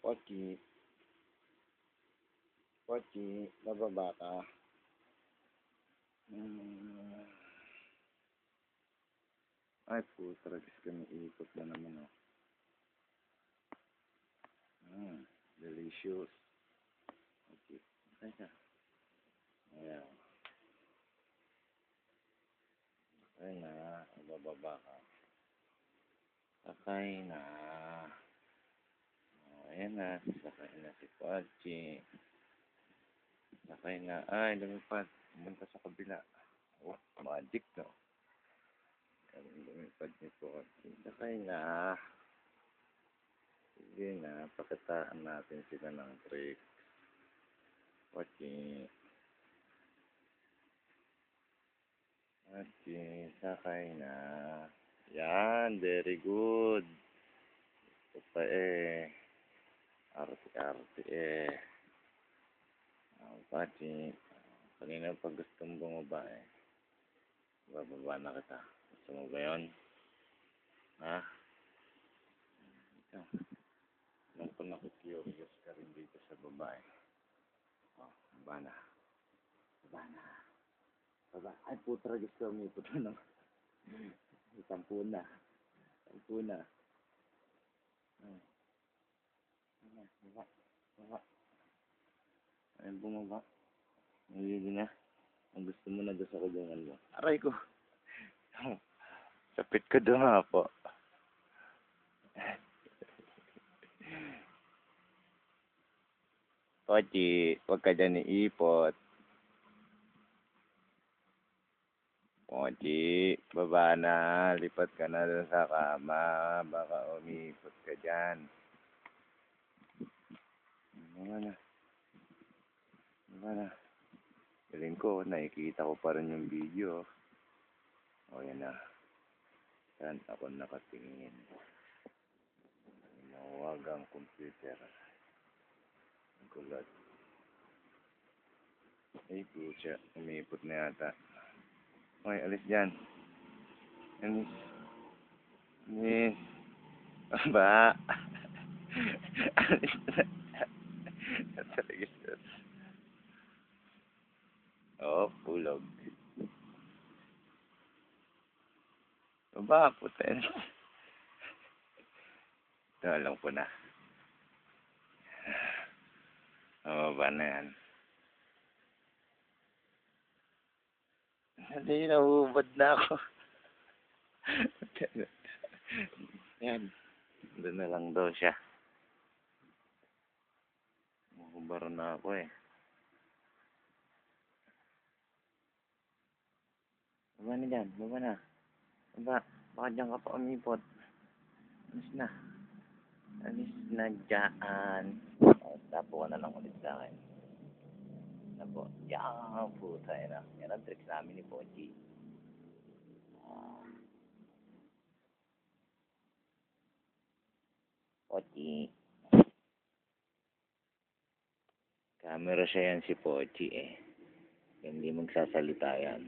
Pochi, Pochi, bababa ka. Hmm. Ay, puta, ragis kami ikot na naman, oh. Delicious. Okay. Okay ka. Ayan. Ayan na, bababa ka. Sakay na. Ayan na, sakay na si Pochi. Sakay na. Ay, lumipad. Pumunta sa kabila. Oh, magic, no? Lumipad ni Pochi. Sakay na. Sige na, pakitaan natin sila ng trick. Pochi. Pochi, sakay na. Yan, very good. Ito pa eh. Arte-arte eh. Pochi. Kanina pag gustong bumaba eh. Bababa na kita. Gusto mo ba yun? Ha? Ito. Alam ko nakikurious ka rin dito sa babae. Oh, baba na. Baba na. Baba. Ay, putra, gusto mo ito na. Sampu na. Sampu na. Baba. Baba. Ay, bumaba. Nalili na. Ang gusto mo na doon sa kulungan mo. Aray ko. Sapit ka doon nga po. Pochi, huwag ka dyan iipot. Pochi, baba na. Lipat ka na doon sa kama. Baka umipot ka dyan. Baba na. Baba na. Galing ko, nakikita ko pa rin yung video. O, yan na. Saan ako nakatingin? Mahuwag ang computer. Ang kulat. Ay, pucha. Umipot na yata. Okay, alis dyan. Alis. Alis. Ba? Alis na. Oo, pulog. Baba, putin. Ito, alam ko na. Baba na yan. Hindi, nahubad na ako. Yan. Doon na lang daw siya. Mahubaro na ako eh. Baba na dyan. Baba na. Baba. Baka dyan ka pa umipot. Alis na. Alis na dyan. Tapo ka na lang ulit sa akin. Tapo. Yan po tayo na. Yan ang tricks namin ni Pochi. Pochi. Camera siya yan si Pochi eh. Hindi magsasalita yan.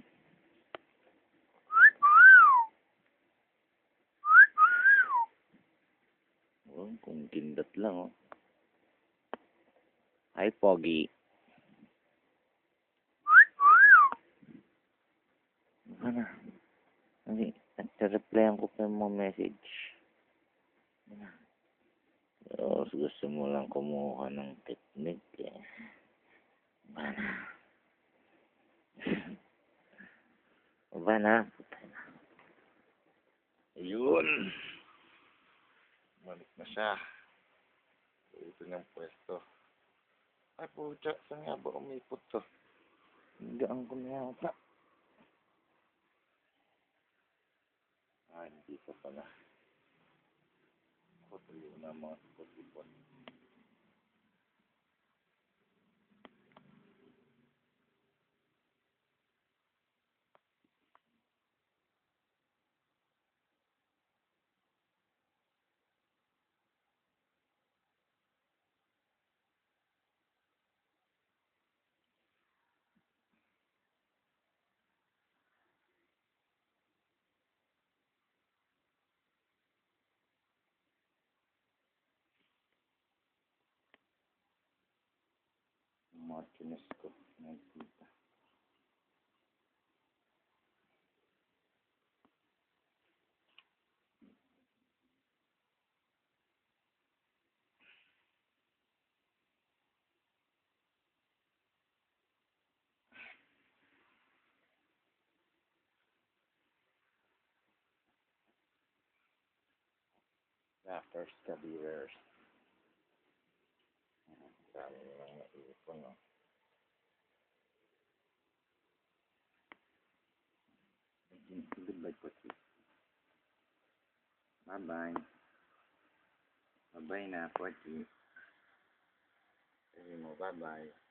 Oh, kung kindat lang oh. Hi, Pogi. Ano? Hindi. Nag-replyan ko pa yung mga message. Ano? Oh, gusto mo lang kumuha ng technique eh. Ano? Baba na. Ayun. Balik na siya. Ito niyang pwesto. Ay, pucha. Saan nga ba umipot to? Higaan ko na yata. Hindi pa pala. Ako tuloy na mga sipot-sipot. mga chinos ko. Nagkita. Rafters ka viewers. Dami lang naipon, no? Goodbye po, sis. Bye-bye. Bye-bye na, Pochi. Sabi mo, bye-bye.